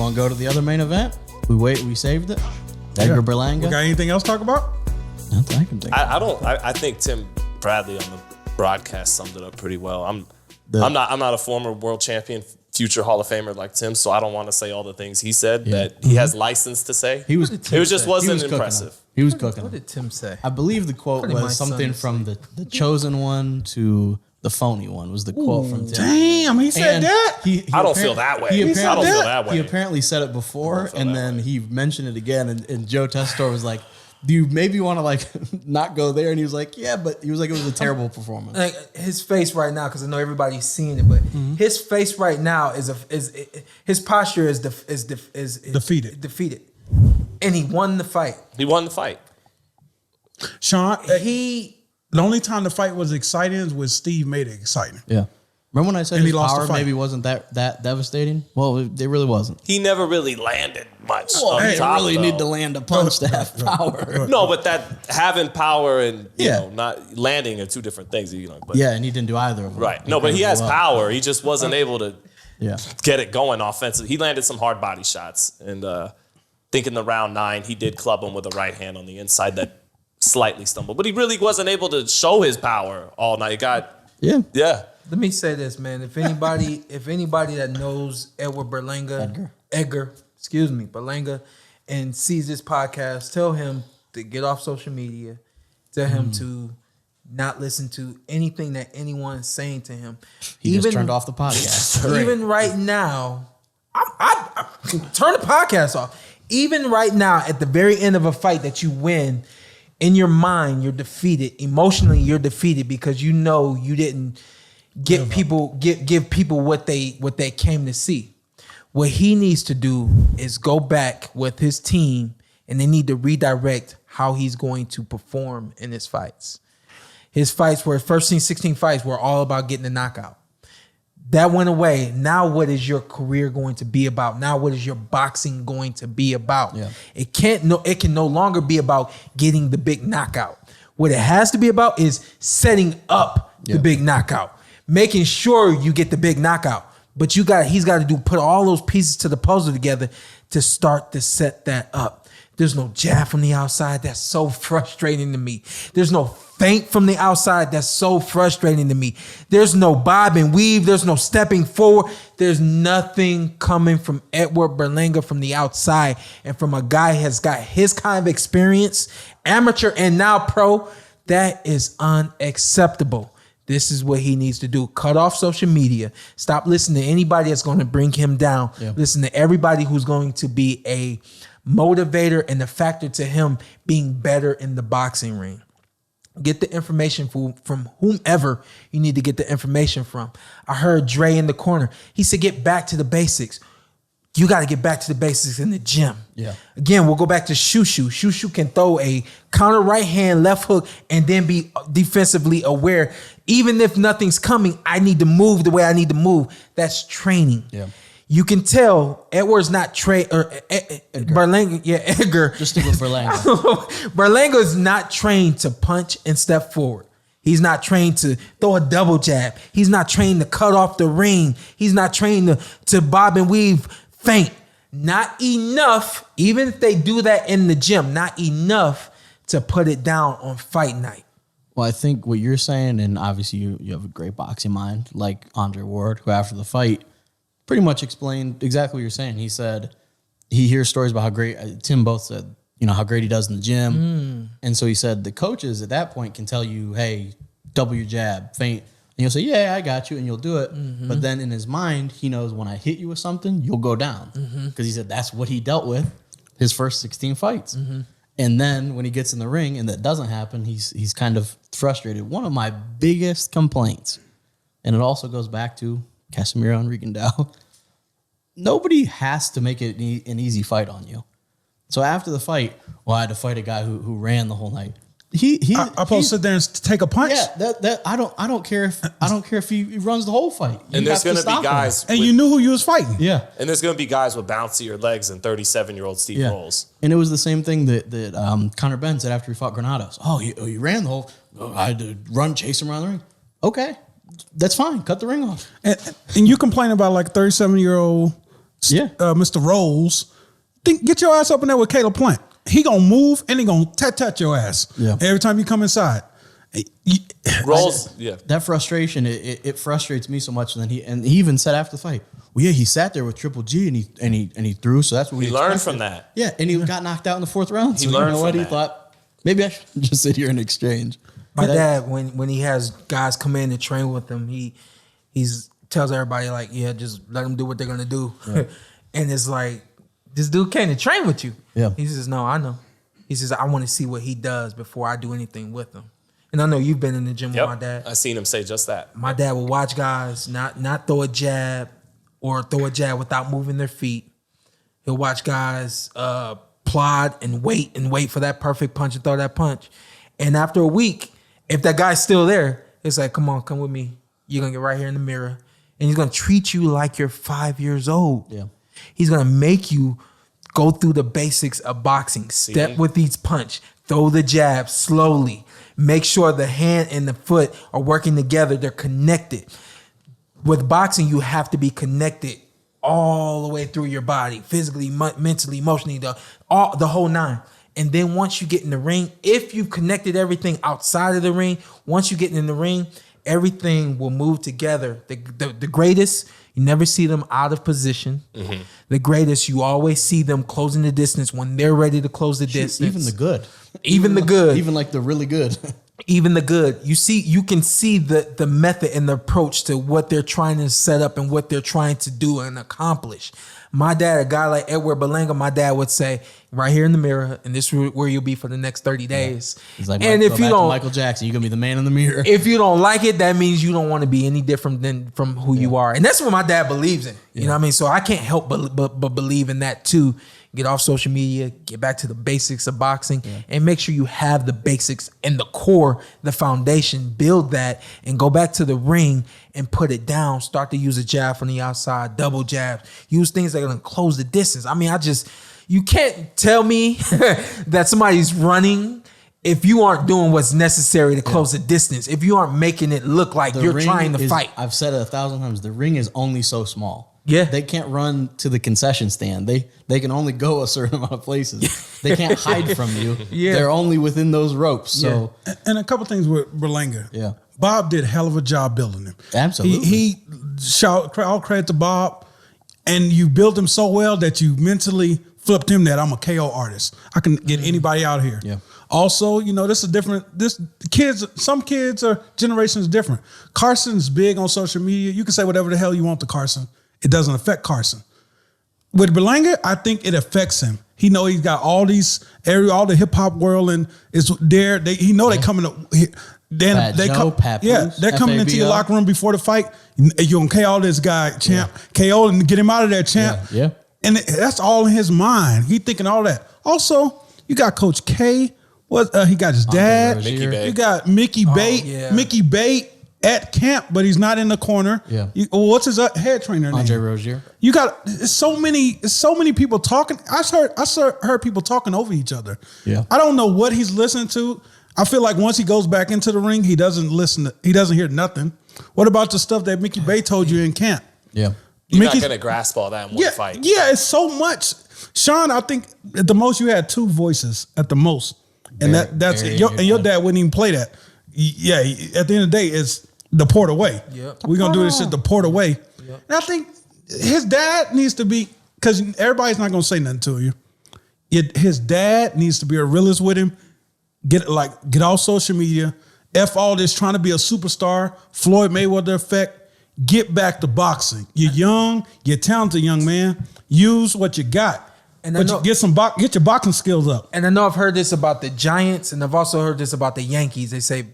want to go to the other main event? We saved it. Edgar Berlanga. We got anything else to talk about? Nothing I can think of. I think Tim Bradley on the broadcast summed it up pretty well. I'm not a former world champion, future Hall of Famer like Tim, so I don't want to say all the things he said that he has license to say. It wasn't impressive. He was cooking. What did Tim say? I believe the quote was something from the chosen one to the phony one was the quote from Tim. Damn, he said that? I don't feel that way. He apparently said it before, and then he mentioned it again, and Joe Tessitore was like, do you maybe want to like not go there? And he was like, yeah, but he was like, it was a terrible performance. Like his face right now, because I know everybody's seeing it, but his face right now is his posture is defeated, and he won the fight. Shawn, the only time the fight was exciting is when Steve made it exciting. Yeah. Remember when I said and his he lost power the fight. maybe wasn't that devastating? Well, it really wasn't. He never really landed much. You really need to land a punch to have power. No, but that having power and you know not landing are two different things. But and he didn't do either of them. Right. No, but he has power. He just wasn't able to get it going offensively. He landed some hard body shots, and I think in the round 9 he did club him with a right hand on the inside that slightly stumbled, but he really wasn't able to show his power all night. Yeah. Let me say this, man. If anybody that knows Edgar Berlanga, Berlanga, and sees this podcast, tell him to get off social media. Tell him to not listen to anything that anyone's saying to him. He just turned off the podcast. Even right now, I turn the podcast off. Even right now, at the very end of a fight that you win, in your mind, you're defeated. Emotionally, you're defeated because you know you didn't give people what they came to see. What he needs to do is go back with his team, and they need to redirect how he's going to perform in his fights. His fights were first 16 fights were all about getting a knockout. That went away. Now what is your career going to be about? Now what is your boxing going to be about? Yeah. It can no longer be about getting the big knockout. What it has to be about is setting up the big knockout. Making sure you get the big knockout. But he's got to put all those pieces to the puzzle together to start to set that up. There's no jab from the outside. That's so frustrating to me. There's no feint from the outside. That's so frustrating to me. There's no bob and weave. There's no stepping forward. There's nothing coming from Edgar Berlanga from the outside. And from a guy who has got his kind of experience, amateur and now pro, that is unacceptable. This is what he needs to do. Cut off social media. Stop listening to anybody that's going to bring him down. Yeah. Listen to everybody who's going to be a motivator and a factor to him being better in the boxing ring. Get the information from whomever you need to get the information from. I heard Dre in the corner. He said, get back to the basics. You got to get back to the basics in the gym. Yeah. Again, we'll go back to Shushu. Shushu can throw a counter right hand, left hook, and then be defensively aware. Even if nothing's coming, I need to move the way I need to move. That's training. Yeah. You can tell Edward's not Berlanga. Yeah, Edgar. Just stick with Berlanga. Berlanga is not trained to punch and step forward. He's not trained to throw a double jab. He's not trained to cut off the ring. He's not trained to bob and weave feint. Not enough, even if they do that in the gym, not enough to put it down on fight night. Well, I think what you're saying, and obviously you have a great boxing mind, like Andre Ward, who after the fight pretty much explained exactly what you're saying. He said he hears stories about how great, Tim both said, how great he does in the gym. And so he said the coaches at that point can tell you, hey, double your jab, feint. And you'll say, yeah, I got you, and you'll do it. But then in his mind, he knows when I hit you with something, you'll go down. Because he said that's what he dealt with his first 16 fights. And then when he gets in the ring and that doesn't happen, he's kind of frustrated. One of my biggest complaints, and it also goes back to Casimiro and Rigondeaux, nobody has to make it an easy fight on you. So after the fight, I had to fight a guy who ran the whole night. I'm supposed to sit there and take a punch. Yeah, I don't care if he runs the whole fight. And there's going to be guys, and you knew who you was fighting. Yeah, and there's going to be guys with bouncier legs and 37-year-old Steve Rolls. And it was the same thing that Conor Benn said after he fought Granados. You ran the whole. I had to chase him around the ring. Okay, that's fine. Cut the ring off. And you complain about like 37-year-old Mr. Rose, get your ass up in there with Caleb Plant. He gonna move and he gonna tat your ass. Yeah. Every time you come inside. Rolls, That frustration, it frustrates me so much. And he even said after the fight, well, yeah, he sat there with Triple G and he threw. So that's what he learned from that. Yeah, and he got knocked out in the 4th round. So He learned you know what? from He that. thought maybe I should just sit here and exchange. My dad, when he has guys come in and train with him, he's tells everybody like, yeah, just let them do what they're gonna do. Yeah. And it's like, this dude came to train with you. Yeah. He says, no, I know. He says, I want to see what he does before I do anything with him. And I know you've been in the gym with my dad. I seen him say just that. My dad will watch guys not throw a jab or throw a jab without moving their feet. He'll watch guys plod and wait for that perfect punch and throw that punch. And after a week, if that guy's still there, it's like, come with me. You're going to get right here in the mirror. And he's going to treat you like you're 5 years old. Yeah. He's going to make you go through the basics of boxing. Step with each punch. Throw the jab slowly. Make sure the hand and the foot are working together. They're connected. With boxing, you have to be connected all the way through your body. Physically, mentally, emotionally, the whole nine. And then once you get in the ring, if you've connected everything outside of the ring, once you get in the ring, everything will move together. The greatest, you never see them out of position. Mm-hmm. The greatest, you always see them closing the distance when they're ready to close the distance. Even the good. Even like the really good. Even the good. You can see the method and the approach to what they're trying to set up and what they're trying to do and accomplish. My dad, a guy like Edgar Berlanga, my dad would say, right here in the mirror, and this is where you'll be for the next 30 days. He's like, and if you don't, Michael Jackson, you're gonna be the man in the mirror. If you don't like it, that means you don't want to be any different than from who you are. And that's what my dad believes in. You know what I mean? So I can't help but believe in that too. Get off social media, get back to the basics of boxing, and make sure you have the basics and the core, the foundation, build that, and go back to the ring and put it down. Start to use a jab from the outside, double jabs, use things that are gonna close the distance. I mean, you can't tell me that somebody's running if you aren't doing what's necessary to close the distance, if you aren't making it look like you're trying to fight. I've said it 1,000 times, the ring is only so small. Yeah. They can't run to the concession stand. They can only go a certain amount of places. They can't hide from you. Yeah. They're only within those ropes. So And a couple things with Berlanga. Yeah. Bob did a hell of a job building him. Absolutely. He shout all credit to Bob, and you built him so well that you mentally flipped him that I'm a KO artist. I can get anybody out here. Yeah. Also, some kids or generations different. Carson's big on social media. You can say whatever the hell you want to Carson. It doesn't affect Carson. With Berlanga, I think it affects him. He know he's got all the hip hop world and is there. They coming up. Then they come. Papoose, they're coming into your locker room before the fight. You gonna KO this guy, champ. KO and get him out of there, champ. Yeah. And that's all in his mind. He thinking all that. Also, you got Coach K. He got his dad. Mickey Bate. You got Mickey Bate. Yeah. Mickey Bate at camp, but he's not in the corner. Yeah. What's his head trainer name? Andre Rozier. You got so many people talking. I heard people talking over each other. Yeah. I don't know what he's listening to. I feel like once he goes back into the ring, he doesn't listen. He doesn't hear nothing. What about the stuff that Mickey Bate told you in camp? Yeah. You're not going to grasp all that in one fight. Yeah, it's so much. Sean, I think at the most you had 2 voices at the most. And that's it. Your dad wouldn't even play that. Yeah, at the end of the day, it's the Porter way. Yep. We're going to do this shit the Porter way. Yep. And I think his dad needs to be, because everybody's not going to say nothing to you. His dad needs to be a realist with him. Get off social media. F all this trying to be a superstar. Floyd Mayweather effect. Get back to boxing. You're young. You're talented, young man. Use what you got. And get your boxing skills up. And I know I've heard this about the Giants, and I've also heard this about the Yankees. They say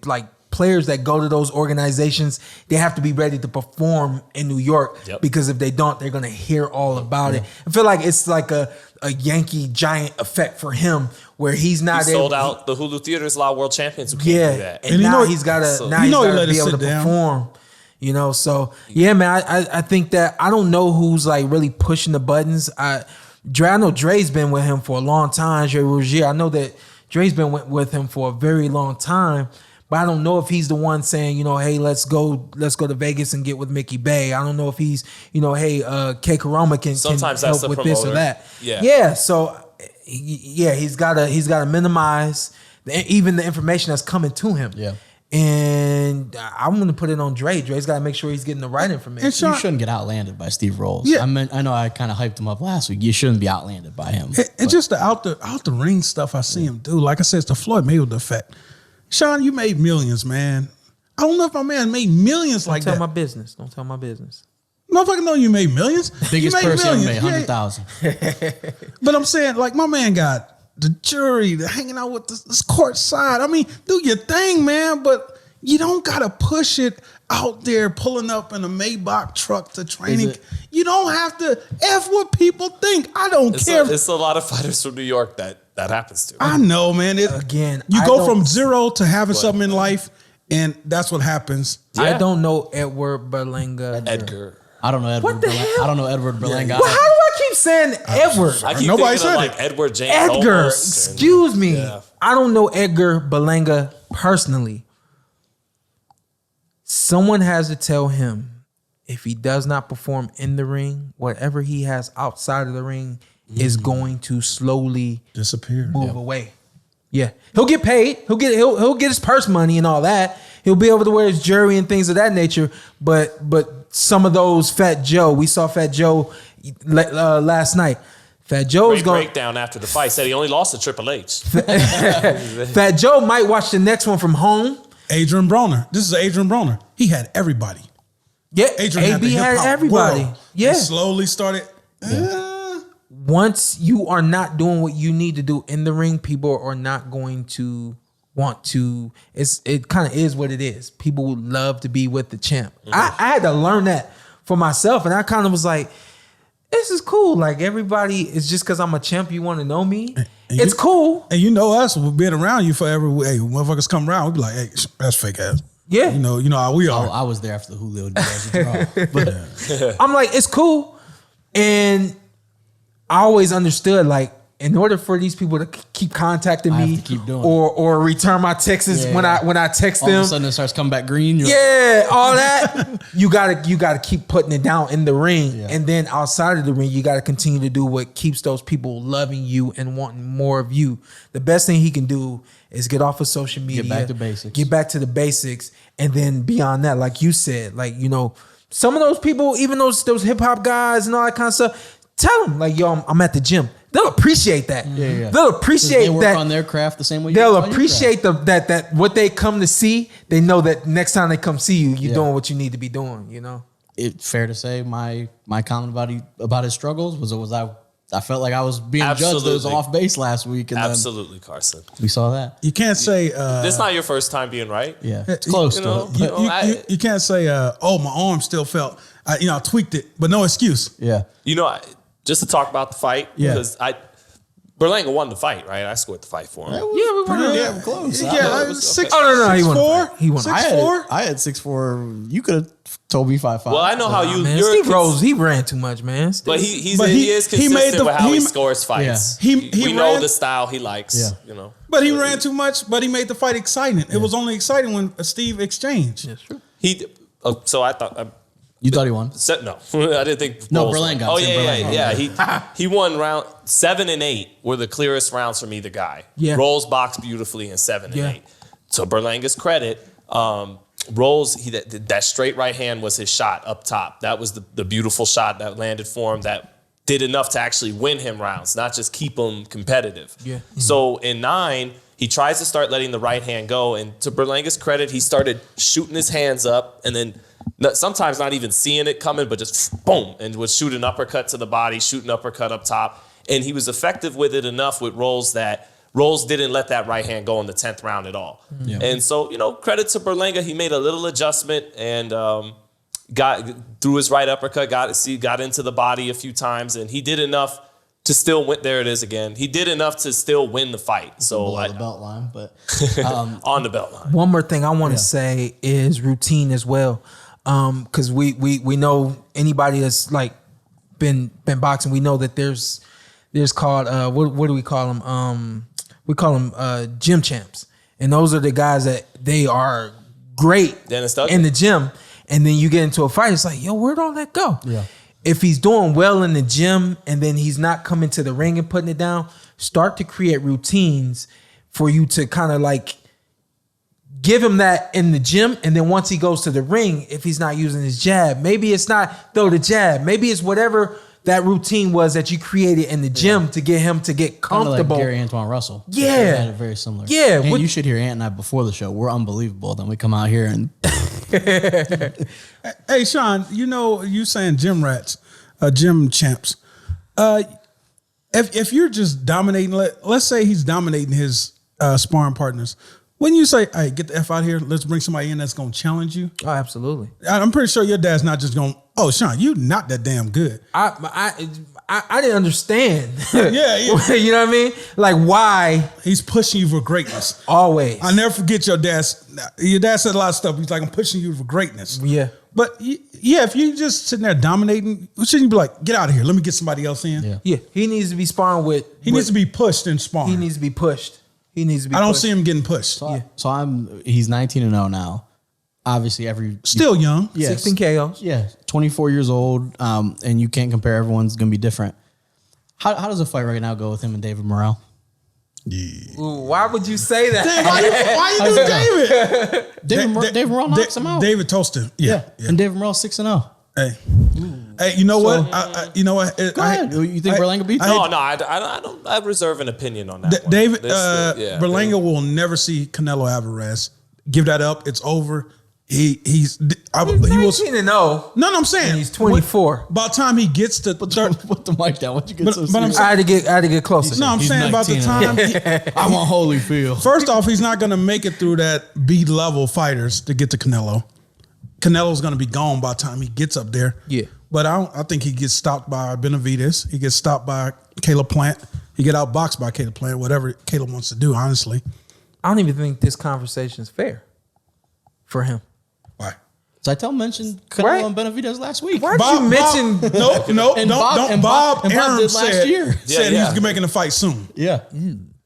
players that go to those organizations, they have to be ready to perform in New York because if they don't, they're gonna hear all about it. I feel like it's like a Yankee Giant effect for him, where he's not sold out the Hulu Theaters. A lot of world champions who can't do that. And now he's got to be able to perform. So man, I think that I don't know who's really pushing the buttons. I know Dre's been with him for a long time. Dre Rozier, I know that Dre's been with him for a very long time. But I don't know if he's the one saying, hey, let's go to Vegas and get with Mickey Bay. I don't know if he's, hey, K Karama can Sometimes help that's the with promoter. this or that. Yeah. So he's gotta minimize even the information that's coming to him. Yeah. And I'm gonna put it on Dre. Dre's got to make sure he's getting the right information. And You shouldn't get outlanded by Steve Rolls. Yeah. I know I kind of hyped him up last week. You shouldn't be outlanded by him. It's just the out the ring stuff I see him do. Like I said, it's the Floyd Mayweather effect. Shawn, you made millions, man. I don't know if my man made millions like Don't that. tell my business. Don't tell my business. Motherfucker know you made millions. Biggest You person ever made, Yeah. 100,000. But I'm saying, like, my man got the jury, the hanging out with this court side. I mean, do your thing, man, but you don't gotta push it out there pulling up in a Maybach truck to training. You don't have to F what people think. I don't care. It's a lot of fighters from New York that happens to. I know, man. Again, you I go don't- from zero to having something in life, and that's what happens. I Yeah. don't know Edward Berlanga. Edgar. I don't know Edward What the Berlanga. hell? I don't know Edward Berlanga. Well, how do I keep saying Edward? I keep Nobody thinking said of like it. Edward James. Edgar, Olmos and- excuse me. Yeah. I don't know Edgar Berlanga personally. Someone has to tell him if he does not perform in the ring, whatever he has outside of the ring is going to slowly Disappear. move away. Yeah, he'll get paid. He'll get his purse money and all that. He'll be able to wear his jury and things of that nature. But some of those Fat Joe, we saw Fat Joe last night. Fat Joe's Great going. breakdown after the fight. Said he only lost to Triple H. Fat Joe might watch the next one from home. Adrian Broner. This is Adrian Broner. He had everybody. Yeah, Adrian AB had, had the hip-hop everybody. world. Yeah. He slowly started. Once you are not doing what you need to do in the ring, people are not going to want to. It kind of is what it is. People would love to be with the champ. I had to learn that for myself, and I kind of was like, this is cool. Like, everybody is just because I'm a champ, you want to know me. It's cool. And you know us, we've been around you forever. Hey, when motherfuckers come around, we be like, hey, that's fake ass. Yeah. You know how we are. I was there after the Julio Diaz draw. But I'm like, it's cool. And I always understood, like, in order for these people to keep contacting I have me to keep doing it. or return my texts Yeah, when yeah. I text all of them. a sudden it starts coming back green. You're like, Yeah, all that. you gotta keep putting it down in the ring. Yeah. And then outside of the ring, you gotta continue to do what keeps those people loving you and wanting more of you. The best thing he can do is get off of social media. back to basics. Get back to the basics. And then beyond that, like you said, like, some of those people, even those hip hop guys and all that kind of stuff, tell them, like, yo, I'm at the gym. They'll appreciate that. Yeah. They'll 'Cause appreciate they work that. on their craft the same way They'll you work on your appreciate craft. that what they come to see. They know that next time they come see you, you're Yeah. doing what you need to be doing. It's fair to say my comment about his struggles was I felt like I was being judged that was Absolutely. off base last week, and Absolutely, Carson. then we saw that. You can't say This is not your first time being right. Yeah, it's close You to know, it. you can't say oh, my arm still felt. I tweaked it, but no excuse. Yeah, Just to talk about the fight, Yeah. because Berlanga won the fight, right? I scored the fight for him. Yeah, we won. yeah, close. Yeah, it was 6. okay. Oh, no, he won. 6'4". He won. 6'4". I had 6'4". You could have told me 5'5". Well, I know how Man, Steve Rose, he ran too much, man. but He he is consistent made the- with how he he- scores fights. Yeah. He we know ran- the style he likes. Yeah. But he ran too much. But he made the fight exciting. It was only exciting when Steve exchanged. That's true. So I thought. You thought he won? No, I didn't think. No, Rolls Berlanga. won. Oh I'm saying yeah. Berlanga. He won round 7 and 8 were the clearest rounds from either guy. Yeah. Rolls boxed beautifully in 7 Yeah. and 8. To Berlanga's credit, Rolls that straight right hand was his shot up top. That was the beautiful shot that landed for him. That did enough to actually win him rounds, not just keep him competitive. Yeah. So in 9, he tries to start letting the right hand go, and to Berlanga's credit, he started shooting his hands up, and then sometimes not even seeing it coming, but just boom, and would shoot an uppercut to the body, shoot an uppercut up top, and he was effective with it enough with Rolls that Rolls didn't let that right hand go in the 10th round at all. Yeah. And so, credit to Berlanga, he made a little adjustment and got through his right uppercut, got into the body a few times, and he did enough to still win. There it is again. He did enough to still win the fight. So Below the belt line, but on the belt line. One more thing I want to say is routine as well, because we know anybody that's like been boxing, we know that there's called what do we call them? We call them gym champs, And those are the guys that they are great Dennis Duggan. in the gym. And then you get into a fight, it's like, yo, where'd all that go? Yeah. If he's doing well in the gym and then he's not coming to the ring and putting it down, start to create routines for you to kind of like give him that in the gym. And then once he goes to the ring, if he's not using his jab, maybe it's not throw the jab. Maybe it's whatever that routine was that you created in the gym to get him to get comfortable. Kind of like Gary Antoine Russell. Yeah. They had it very similar. Yeah. And you should hear Ant and I before the show. We're unbelievable. Then we come out here and Hey, Shawn, you saying gym rats, gym champs. If you're just dominating, let's say he's dominating his sparring partners. When you say, "Hey, get the F out of here. Let's bring somebody in that's going to challenge you." Oh, absolutely. I'm pretty sure your dad's not just going, "Oh, Shawn, you not that damn good." I didn't understand. Yeah. You know what I mean? Like why He's pushing you for greatness. always? I never forget your dad said a lot of stuff. He's like, "I'm pushing you for greatness." Yeah. But yeah, if you just sitting there dominating, shouldn't you be like, "Get out of here. Let me get somebody else in." Yeah. Yeah. He needs to be sparring with. He needs to be pushed in sparring. He needs to be pushed. He needs to be. I don't pushed. see him getting pushed. he's 19-0 now. Obviously, Still young. Yes. 16 KOs. Yeah, 24 years old, and you can't compare. Everyone's going to be different. How does a fight right now go with him and David Morrell? Ooh, why would you say that? Why you do David? David Morrell knocks him out. David toasted. Yeah. And David Morrell 6-0. Hey, you know what? You know what? Go ahead. You think Berlanga beats him? No, I don't. I reserve an opinion on that. one. David Berlanga Berlanga will never see Canelo Alvarez. Give that up. It's over. He was 19-0. No, I'm saying And he's 24. By the time he gets to third, Put the mic down. What you get so but I'm serious? I had to get closer. no, I'm He's saying about the 19. time. I'm on Holyfield. First off, he's not going to make it through that B level fighters to get to Canelo. Canelo's going to be gone by the time he gets up there. Yeah. But I think he gets stopped by Benavidez. He gets stopped by Caleb Plant. He get outboxed by Caleb Plant. Whatever Caleb wants to do, honestly. I don't even think this conversation is fair for him. Why? Zittel mentioned Canelo Right. and Benavidez last week. Why'd you mention? No, And don't. Bob Bob did Arum last said, year. said Yeah. he's making a fight soon. Yeah.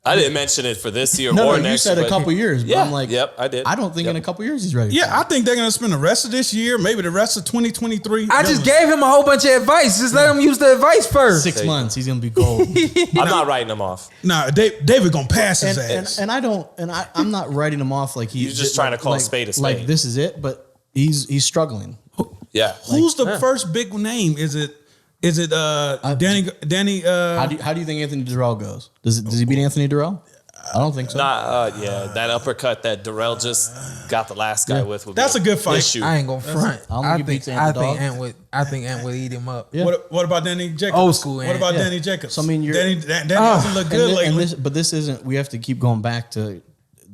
I didn't mention it for this year No, or you next. said a but- couple years, but Yeah. I'm like, Yep, I did. I don't think in a couple years he's ready. Yeah, I think they're going to spend the rest of this year, maybe the rest of 2023. I just gave him a whole bunch of advice. Just let him use the advice first. 6 months, he's gonna be gold. I'm not writing them off. Nah, David going to pass his ass. and I'm not writing him off like he's You're just trying to call a spade a spade. Like this is it, but he's struggling. Yeah. Who's the first big name? Is it Danny? How do you think Anthony Durrell goes? Does he beat Anthony Durrell? I don't think so. That uppercut that Darrell just got the last guy with. would be That's a good fight. issue. I ain't gonna front. I don't think he beats I Ant think Ant would eat him up. Yeah. What about Danny Jacobs? Old school What Ant. about Yeah. Danny Jacobs? So, I mean, Danny doesn't look good lately. But this isn't. We have to keep going back to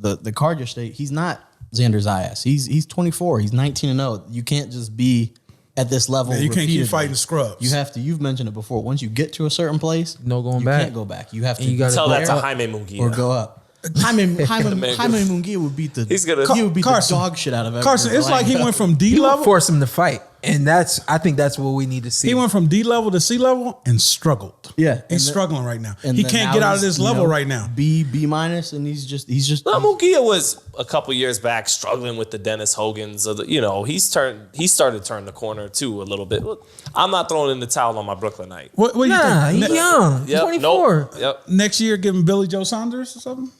the card yesterday. He's not Xander Zayas. He's 24. He's 19-0. You can't just be at this level. Yeah, you can't keep repeatedly. fighting scrubs. You have to. You've mentioned it before. Once you get to a certain place, No going you back. can't go back. You have to. And you gotta Tell go that to up Jaime Munguia. or go up. Jaime Munguia would beat the. He's gonna- He would beat Carson. the dog shit out of Edgar Carson, it's like he Berlanga. went from D You level. force him to fight, and I think that's what we need to see. He went from D level to C level and struggled. Yeah, he's and then- struggling right now. And He then can't now get out of he's, this level you know, right now. B minus, and he's just. Well, Munguia was a couple years back struggling with the Dennis Hogans. He's started to turn the corner too a little bit. I'm not throwing in the towel on my Brooklynite. What do you Nah, think? he's young. He's Yep, 24. Nope, yep. Next year, give him Billy Joe Saunders or something.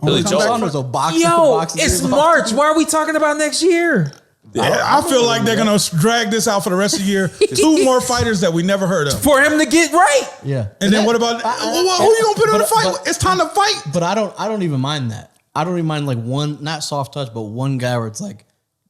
Billy Come Joe back Saunders from- will box. Yo, it's March. Why are we talking about next year? I feel like they're gonna drag this out for the rest of the year. 2 more fighters that we never heard of. For him to get right. Yeah. And then what about who you gonna put in the fight? It's time to fight. But I don't even mind that. I don't even mind like one, not soft touch, but one guy where it's like,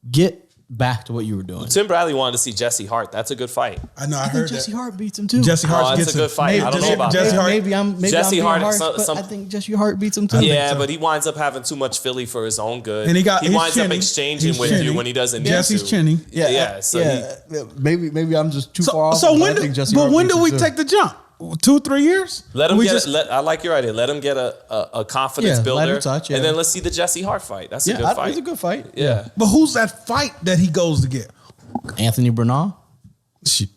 get back to what you were doing. Tim Bradley wanted to see Jesse Hart. That's a good fight. I know. I I heard think Jesse that. Hart beats him too. Jesse Hart that's gets a good fight. Maybe, I don't know about Jesse that. Hart. Maybe I'm Jesse being Hart- harsh, some- but I think Jesse Hart beats him too. Yeah, so. but he winds up having too much Philly for his own good. And he winds up chinny. exchanging He's with chinny. you when he doesn't need Jesse's to. chinny. Yeah. So maybe I'm just too far off. So but when I think Jesse do Hart beats do him we too. take the jump? 2-3 years? let him We get. just- I like your idea. Let him get a confidence Yeah, builder, lighter touch, yeah. and then let's see the Jesse Hart fight. That's a good fight. It's a good fight. Yeah. But who's that fight that he goes to get? Anthony Brenagh. Shit.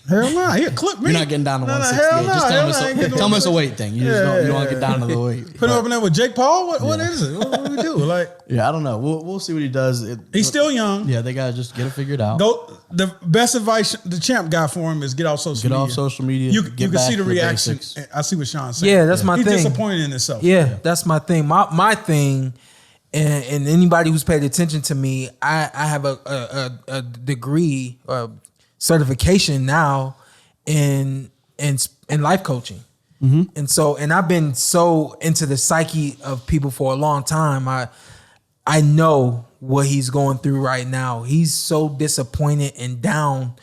Hell no, he'll clip me. You're not getting down to 168. hell no, Just hell no, I ain't getting tell me it's a 168. weight thing. You just don't, you don't want to get down to the weight. Put him up in there with Jake Paul. What is it? What do we do? Like, Yeah, I don't know. We'll see what he does. he's still young. Yeah, they gotta just get it figured out. Go. The best advice the champ got for him is get off social media. Get off social media. You get can back see the to reaction. basics. I see what Sean's saying. Yeah, that's my He's thing. disappointed in himself. Yeah, that's my thing. My thing, and anybody who's paid attention to me, I have a degree certification now in life coaching. And so, and I've been so into the psyche of people for a long time. I know what he's going through right now. He's so disappointed and down,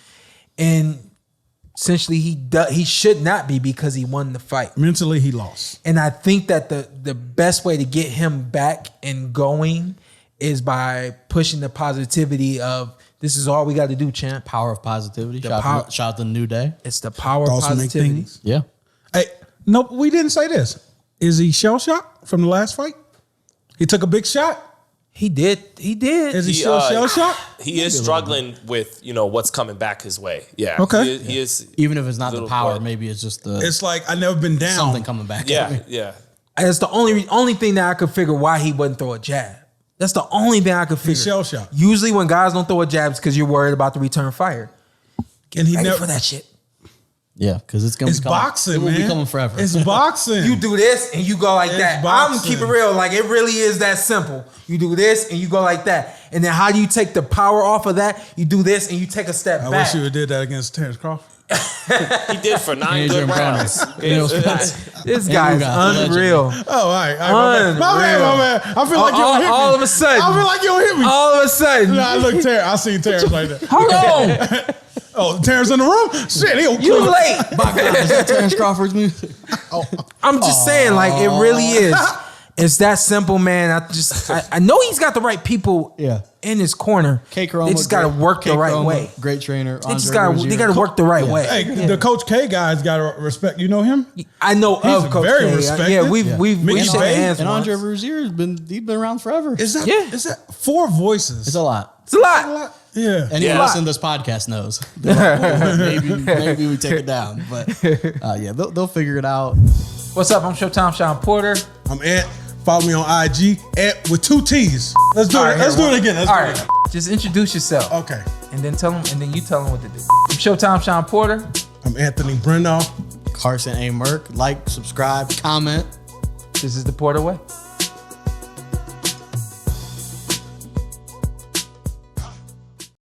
and essentially he should not be because he won the fight. Mentally, he lost. And I think that the best way to get him back and going is by pushing the positivity of this is all we got to do, champ. Power of positivity. The Shout out to New Day. It's the power of Thoughts make positivity. things. Yeah. Hey, no, we didn't say this. Is he shell shocked from the last fight? He took a big shot. He did. Is he still shell shocked? He is struggling with what's coming back his way. Yeah. Okay. He is. Even if it's not the Little power, bit. maybe it's just the It's like I never been down. something coming back. Yeah. Yeah. It's the only thing that I could figure why he wouldn't throw a jab. That's the only thing I could figure. He's shell shocked. Usually when guys don't throw a jab, it's because you're worried about the return fire. And he Ready never for that shit. Yeah, because it's gonna It's be coming. boxing, It will man. be coming forever. It's boxing. You do this and you go like It's that. I'm boxing. gonna keep it real. Like it really is that simple. You do this and you go like that. And then how do you take the power off of that? You do this and you take a step I back. wish you would did that against Terrence Crawford. He did for 9 Adrian good Broner. rounds. Daniel Spence. This guy is got the unreal. Oh, all right. My bad. I feel like you don't hit me. All of a sudden. I feel like you don't hit me. All of a sudden. Nah, look, Terrence. I see Terrence like that. Hold on. Oh, Terrence in the room? Shit, he'll You kill him. late. My God, is that Terrence Crawford's music? I'm just saying, like, it really is. It's that simple, man. I know he's got the right people Yeah. in his corner. K. They just got to work the right way. Great trainer. They just got to work the right way. Hey, the Coach K guy's got to respect. You know him? I know He's of Coach very K. respected. Yeah, we've Mickey shaken Bay hands And once. Andre Rozier he's been around forever. Is that? Yeah. Is that 4 voices? It's a lot. It's a lot. Yeah. Anyone Yeah. listening to this podcast knows. maybe we take it down, but yeah, they'll figure it out. What's up? I'm Showtime Shawn Porter. I'm Ant. Follow me on IG. Ant with 2 T's. Let's do All it. right, Let's here, do it again. Let's All do right, it. just introduce yourself, Okay. and then you tell them what to do. I'm Showtime Shawn Porter. I'm Anthony Brenagh. Carson Merk. Like, subscribe, comment. This is the Porter Way.